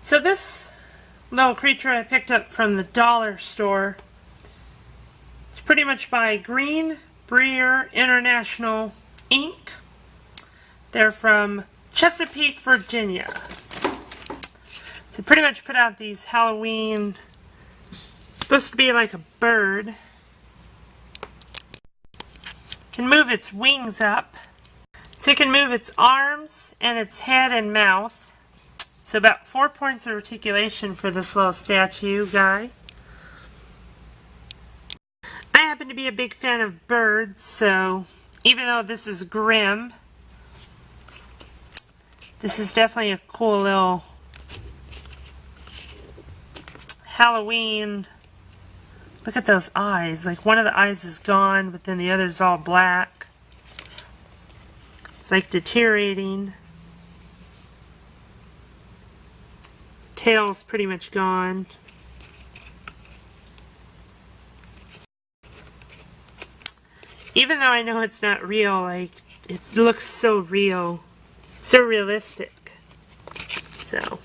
So this little creature I picked up from the dollar store. It's pretty much by Green Brier International Inc. They're from Chesapeake, Virginia. So pretty much put out these Halloween, supposed to be like a bird. Can move its wings up. So it can move its arms and its head and mouth. So about 4 points of articulation for this little statue guy. I happen to be a big fan of birds, so even though this is grim, this is definitely a cool little Halloween. Look at those eyes. Like one of the eyes is gone, but then the other's all black. It's like deteriorating. Tail's pretty much gone. Even though I know it's not real, like, it looks so real. So realistic. So,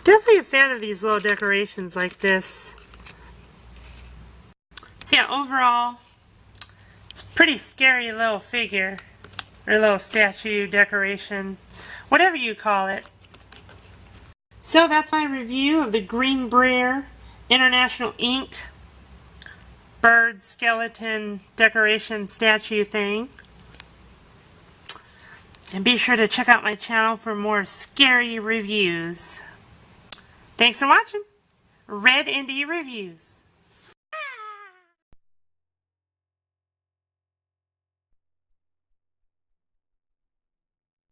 definitely a fan of these little decorations like this. So yeah, overall, it's a pretty scary little figure. Or little statue, decoration, whatever you call it. So that's my review of the Green Brier International Inc. bird skeleton decoration statue thing. And be sure to check out my channel for more scary reviews. Thanks for watching. Red Indie Reviews.